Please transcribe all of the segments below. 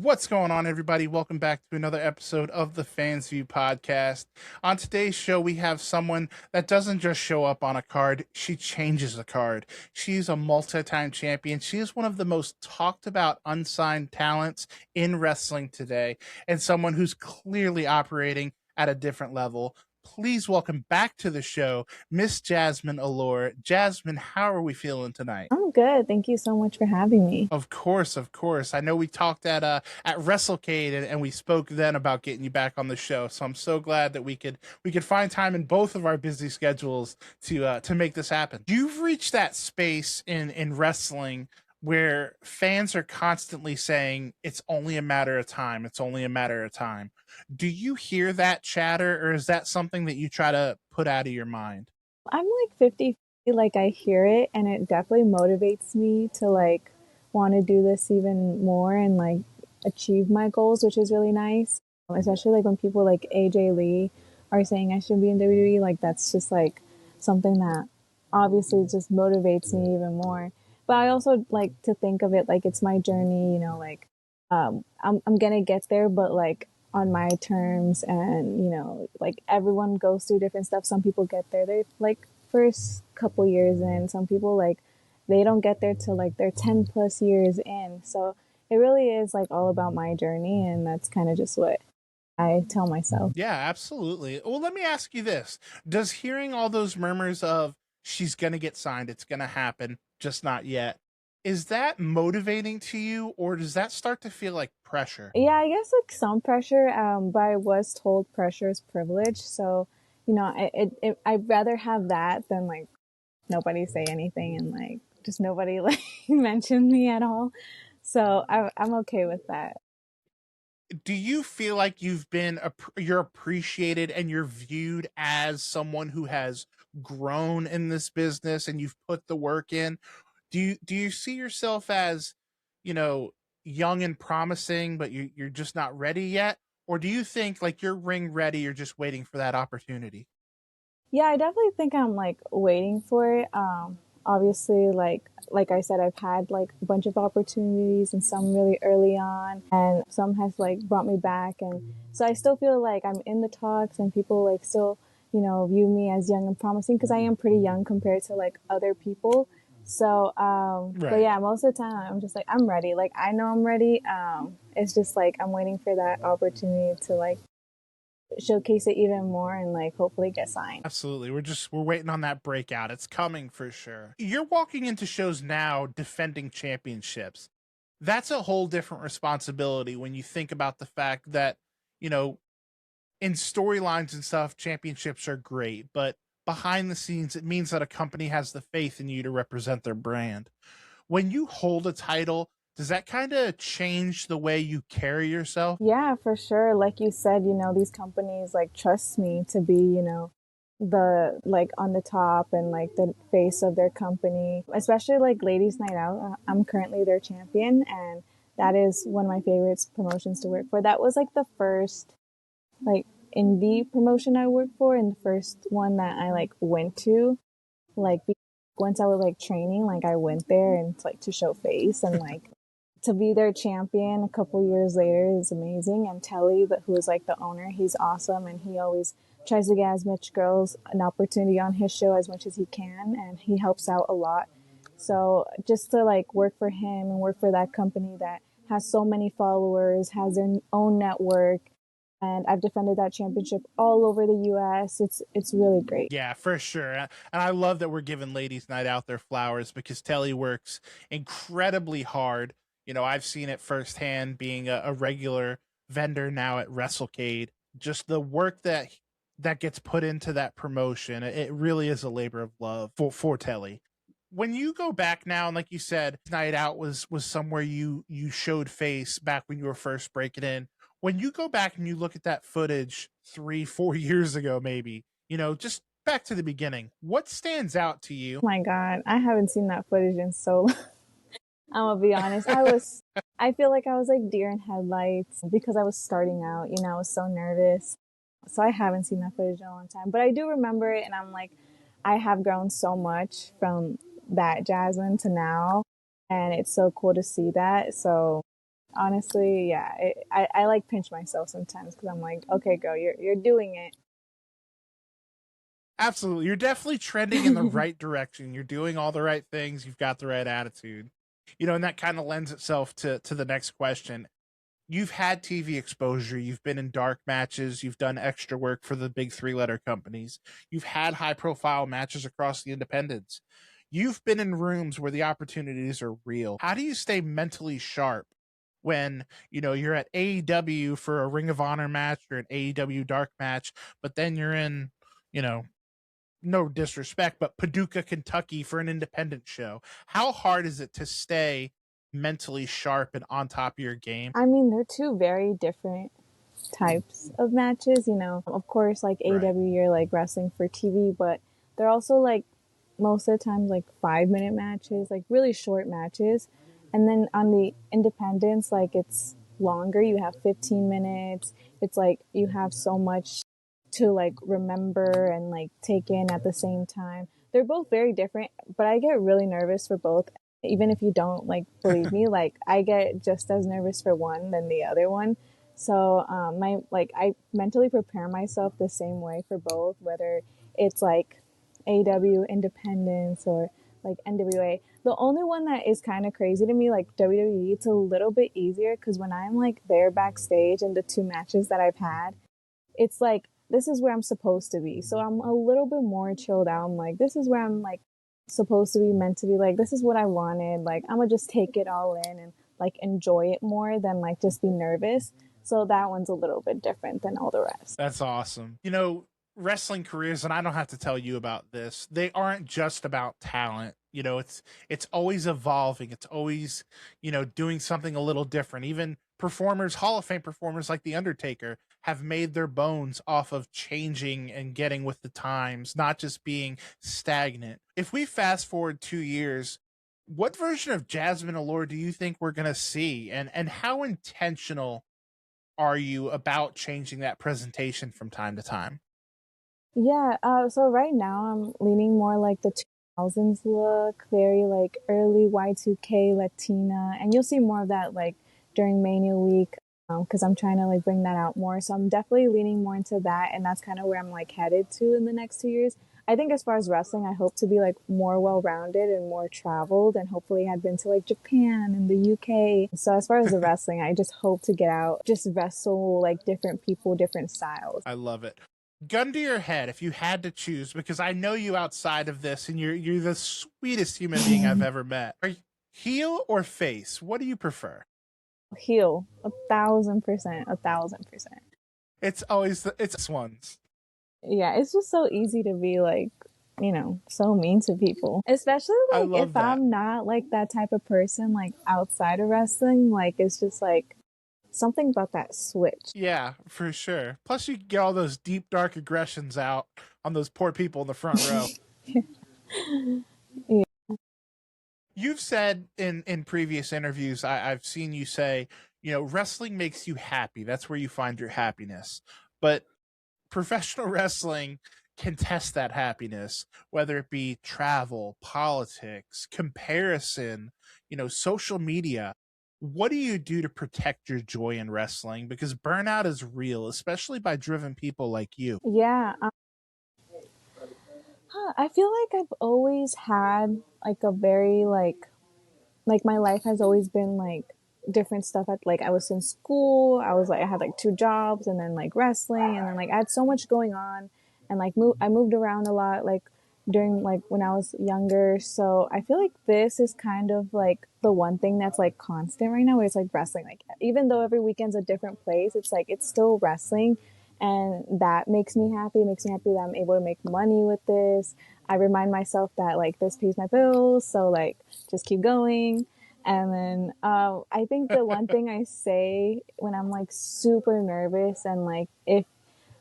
What's going on, everybody? Welcome back to another episode of the Fans View podcast. On today's show, we have someone that doesn't just show up on a card, she changes the card. She's a multi-time champion. She is one of the most talked about unsigned talents in wrestling today, and someone who's clearly operating at a different level. Please welcome back to the show, Miss Jazmin Allure. Jazmin, how are we feeling tonight? I'm good. Thank you so much for having me. Of course, of course. I know we talked at WrestleCade and we spoke then about getting you back on the show. So I'm so glad that we could find time in both of our busy schedules to make this happen. You've reached that space in wrestling where fans are constantly saying it's only a matter of time. It's only a matter of time. Do you hear that chatter, or is that something that you try to put out of your mind? I'm like 50, like I hear it and it definitely motivates me to like want to do this even more and like achieve my goals, which is really nice. Especially like when people like AJ Lee are saying I should be in WWE, like that's just like something that obviously just motivates me even more. But I also like to think of it like it's my journey, like I'm gonna get there, but like on my terms, and like everyone goes through different stuff. Some people get there they like first couple years in, some people like they don't get there till like they're 10 plus years in. So it really is like all about my journey, and that's kind of just what I tell myself. Yeah, absolutely. Well, let me ask you this. Does hearing all those murmurs of she's going to get signed, it's going to happen, just not yet, is that motivating to you, or does that start to feel like pressure? Yeah, I guess like some pressure, but I was told pressure is privilege. So I'd rather have that than like nobody say anything and like just nobody like mention me at all. So I'm okay with that. Do you feel like you're appreciated and you're viewed as someone who has grown in this business and you've put the work in? Do you see yourself as, you know, young and promising, but you're just not ready yet? Or do you think like you're ring ready, you're just waiting for that opportunity? Yeah, I definitely think I'm like waiting for it. Obviously, like I said, I've had like a bunch of opportunities, and some really early on, and some has like brought me back, and so I still feel like I'm in the talks, and people like still view me as young and promising because I am pretty young compared to like other people. So, but Right. yeah, most of the time I'm just like I'm ready. Like I know I'm ready. It's just like I'm waiting for that opportunity to like showcase it even more and like hopefully get signed. Absolutely. We're waiting on that breakout. It's coming for sure. You're walking into shows now defending championships. That's a whole different responsibility when you think about the fact that, you know, in storylines and stuff, championships are great, but behind the scenes, it means that a company has the faith in you to represent their brand. When you hold a title, does that kind of change the way you carry yourself? Yeah, for sure. Like you said, these companies like trust me to be, the like on the top and like the face of their company, especially like Ladies Night Out. I'm currently their champion, and that is one of my favorite promotions to work for. That was like the first like indie promotion I worked for, and the first one that I like went to. Like once I was like training, like I went there and like to show face, and like to be their champion a couple years later is amazing. And Telly, who is like the owner, he's awesome, and he always tries to get as much girls an opportunity on his show as much as he can, and he helps out a lot. So just to like work for him and work for that company that has so many followers, has their own network, and I've defended that championship all over the US. It's really great. Yeah, for sure. And I love that we're giving Ladies Night Out their flowers because Telly works incredibly hard. You know, I've seen it firsthand being a regular vendor now at WrestleCade. Just the work that gets put into that promotion, it really is a labor of love for Telly. When you go back now, and like you said, Night Out was somewhere you showed face back when you were first breaking in. When you go back and you look at that footage 3 4 years ago, maybe, just back to the beginning, what stands out to you? Oh my God, I haven't seen that footage in so long. I'm gonna be honest. I feel like I was like deer in headlights because I was starting out, I was so nervous. So I haven't seen that footage in a long time, but I do remember it, and I'm like, I have grown so much from that Jazmin to now, and it's so cool to see that. So Honestly, yeah, I like pinch myself sometimes because I'm like, okay, girl, you're doing Absolutely. You're definitely trending in the it. right direction. You're doing all the right things. You've got the right attitude. And that kind of lends itself to the next question. You've had TV exposure. You've been in dark matches. You've done extra work for the big three-letter companies. You've had high-profile matches across the independents. You've been in rooms where the opportunities are real. How do you stay mentally sharp when, you're at AEW for a Ring of Honor match or an AEW dark match, but then you're in, you know, no disrespect, but Paducah, Kentucky for an independent show? How hard is it to stay mentally sharp and on top of your game? I mean, they're two very different types of matches, you know. Of course, like Right. AW, you're like wrestling for TV, but they're also like most of the times like 5 minute matches, like really short matches. And then on the independents, like it's longer. You have 15 minutes. It's like you have so much to like remember and like take in at the same time. They're both very different, but I get really nervous for both. Even if you don't like believe me, like I get just as nervous for one than the other one. So my like I mentally prepare myself the same way for both, whether it's like AW Independence or like NWA. The only one that is kind of crazy to me, like WWE, it's a little bit easier because when I'm like there backstage in the two matches that I've had, it's like this is where I'm supposed to be. So I'm a little bit more chilled out. I'm like, this is where I'm like supposed to be, meant to be. Like, this is what I wanted. Like, I'm gonna just take it all in and like enjoy it more than like just be nervous. So that one's a little bit different than all the rest. That's awesome. Wrestling careers, and I don't have to tell you about this, they aren't just about talent. It's always evolving. It's always, doing something a little different. Even performers, Hall of Fame performers like The Undertaker, have made their bones off of changing and getting with the times, not just being stagnant. If we fast forward 2 years, what version of Jazmin Allure do you think we're gonna see? And how intentional are you about changing that presentation from time to time? Yeah, so right now I'm leaning more like the 2000s look, very like early Y2K Latina, and you'll see more of that like during Mania week because I'm trying to like bring that out more. So I'm definitely leaning more into that, and that's kind of where I'm like headed to in the next 2 years. I think as far as wrestling, I hope to be like more well-rounded and more traveled, and hopefully had been to like Japan and the UK. So as far as the wrestling, I just hope to get out, just wrestle like different people, different styles. I love it. Gun to your head, if you had to choose, because I know you outside of this, and you're the sweetest human being I've ever met. Are you heel or face? What do you prefer? Heal 1,000%, 1,000%. It's ones. Yeah, it's just so easy to be like, so mean to people. Especially I like if love that. I'm not like that type of person, like outside of wrestling, like it's just like something about that switch. Yeah, for sure. Plus, you can get all those deep, dark aggressions out on those poor people in the front row. Yeah. You've said in previous interviews, I've seen you say, wrestling makes you happy. That's where you find your happiness. But professional wrestling can test that happiness, whether it be travel, politics, comparison, social media. What do you do to protect your joy in wrestling? Because burnout is real, especially by driven people like you. Yeah, I feel like I've always had like a very like my life has always been like different stuff at like I was in school, I was like I had like two jobs and then like wrestling and then like I had so much going on and like I moved around a lot like during like when I was younger. So I feel like this is kind of like the one thing that's like constant right now where it's like wrestling. Like even though every weekend's a different place, it's like it's still wrestling and that makes me happy. It makes me happy that I'm able to make money with this. I remind myself that like this pays my bills, so like just keep going. And then I think the one thing I say when I'm like super nervous and like if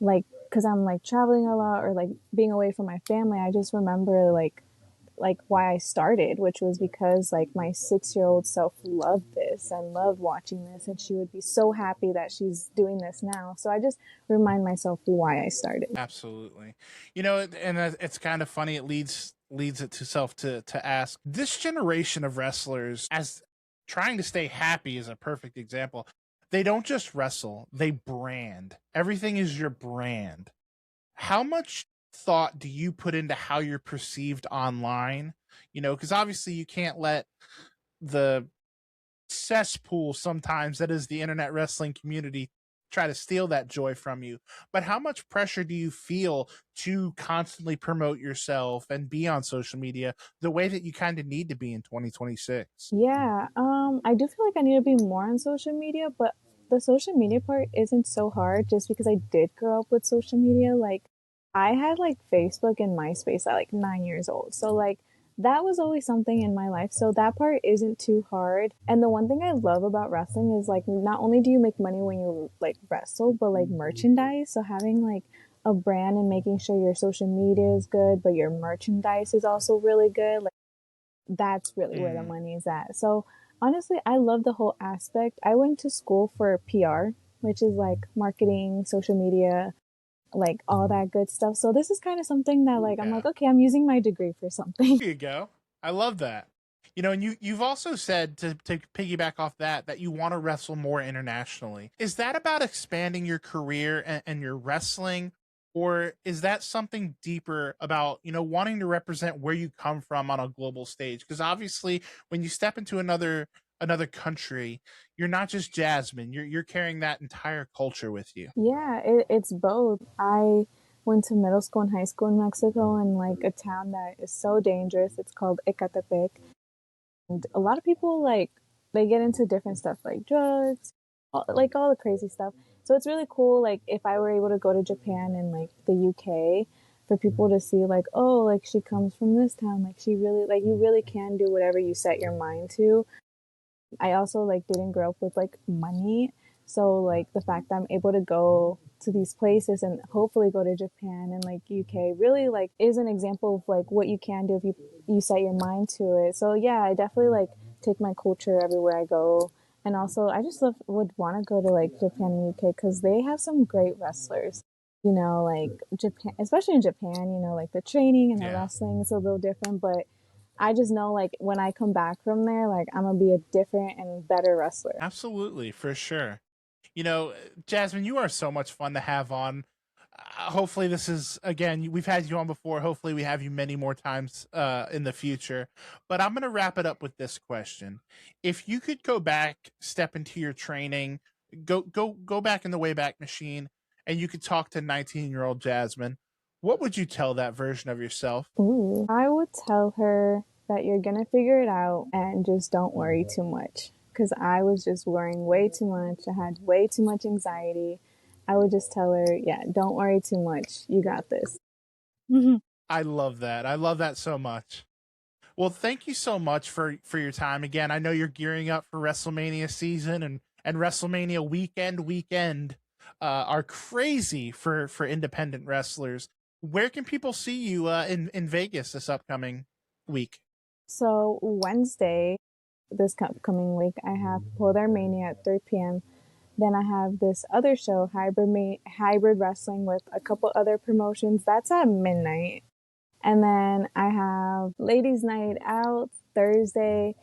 like because I'm like traveling a lot or like being away from my family, I just remember like why I started, which was because like my 6 year old self loved this and loved watching this, and she would be so happy that she's doing this now. So I just remind myself why I started. Absolutely. And it's kind of funny. It leads it to self to ask this generation of wrestlers, as trying to stay happy is a perfect example. They don't just wrestle, they brand. Everything is your brand. How much thought do you put into how you're perceived online? You know, because obviously you can't let the cesspool sometimes that is the internet wrestling community try to steal that joy from you. But how much pressure do you feel to constantly promote yourself and be on social media the way that you kind of need to be in 2026? Yeah, I do feel like I need to be more on social media, but the social media part isn't so hard just because I did grow up with social media. Like, I had like Facebook and MySpace at like 9 years old. So, like, that was always something in my life. So, that part isn't too hard. And the one thing I love about wrestling is like, not only do you make money when you like wrestle, but like merchandise. So, having like a brand and making sure your social media is good, but your merchandise is also really good. Like, that's really where the Mm, money is at. So honestly, I love the whole aspect. I went to school for PR, which is like marketing, social media, like all that good stuff. So this is kind of something that like I'm yeah. like, okay, I'm using my degree for something. There you go. I love that. You know, and you've also said to piggyback off that you want to wrestle more internationally. Is that about expanding your career and your wrestling, or is that something deeper about wanting to represent where you come from on a global stage? Because obviously, when you step into another country, you're not just Jasmine. You're carrying that entire culture with you. Yeah, it's both. I went to middle school and high school in Mexico in like a town that is so dangerous. It's called Ecatepec. And a lot of people like they get into different stuff like drugs, like all the crazy stuff. So it's really cool. Like if I were able to go to Japan and like the UK, for people to see like, oh, like she comes from this town, like she really like you really can do whatever you set your mind to. I also like didn't grow up with like money. So like the fact that I'm able to go to these places and hopefully go to Japan and like UK really like is an example of like what you can do if you set your mind to it. So yeah, I definitely like take my culture everywhere I go. And also I just would want to go to like Japan and UK cuz they have some great wrestlers. You know, like Japan, especially in Japan, you know, like the training and the Yeah. wrestling is a little different, but I just know like when I come back from there, like I'm gonna be a different and better wrestler. Absolutely, for sure. You know, Jasmine, you are so much fun to have on. Hopefully, this is again. We've had you on before. Hopefully, we have you many more times in the future. But I'm going to wrap it up with this question: if you could go back, step into your training, go back in the Wayback Machine, and you could talk to 19-year-old Jasmine, what would you tell that version of yourself? Ooh. I would tell her that you're gonna figure it out and just don't worry too much. Cause I was just worrying way too much. I had way too much anxiety. I would just tell her, yeah, don't worry too much. You got this. I love that. I love that so much. Well, thank you so much for your time again. I know you're gearing up for WrestleMania season and WrestleMania weekend are crazy for independent wrestlers. Where can people see you in Vegas this upcoming week? So Wednesday, this coming week, I have Polar Mania at 3 p.m. Then I have this other show, Hybrid Wrestling, with a couple other promotions. That's at midnight. And then I have Ladies Night Out Thursday,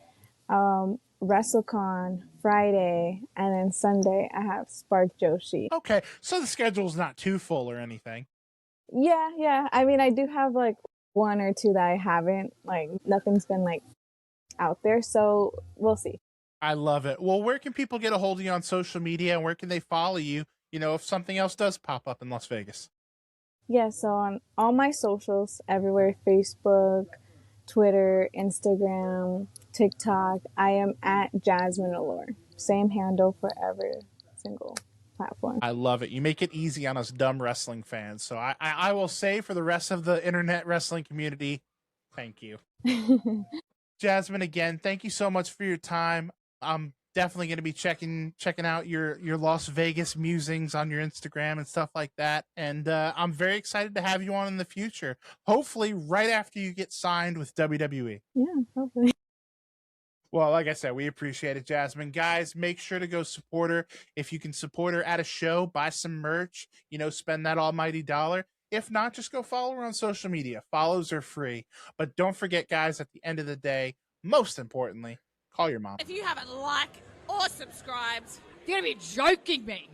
WrestleCon Friday, and then Sunday I have Spark Joshi. Okay, so the schedule's not too full or anything. Yeah, yeah. I mean, I do have like one or two that I haven't, like, nothing's been like out there. So we'll see. I love it. Well, where can people get a hold of you on social media and where can they follow you? You know, if something else does pop up in Las Vegas. Yeah, so on all my socials, everywhere Facebook, Twitter, Instagram, TikTok, I am at Jazmin Allure. Same handle for every single platform. I love it. You make it easy on us dumb wrestling fans. So I will say for the rest of the internet wrestling community, thank you. Jasmine, again, thank you so much for your time. I'm definitely going to be checking out your Las Vegas musings on your Instagram and stuff like that. And I'm very excited to have you on in the future. Hopefully, right after you get signed with WWE. Yeah, hopefully. Well, like I said, we appreciate it, Jasmine. Guys, make sure to go support her. If you can support her at a show, buy some merch, spend that almighty dollar. If not, just go follow her on social media. Follows are free. But don't forget, guys, at the end of the day, most importantly, Call your mom. If you haven't liked or subscribed, you're going to be joking me.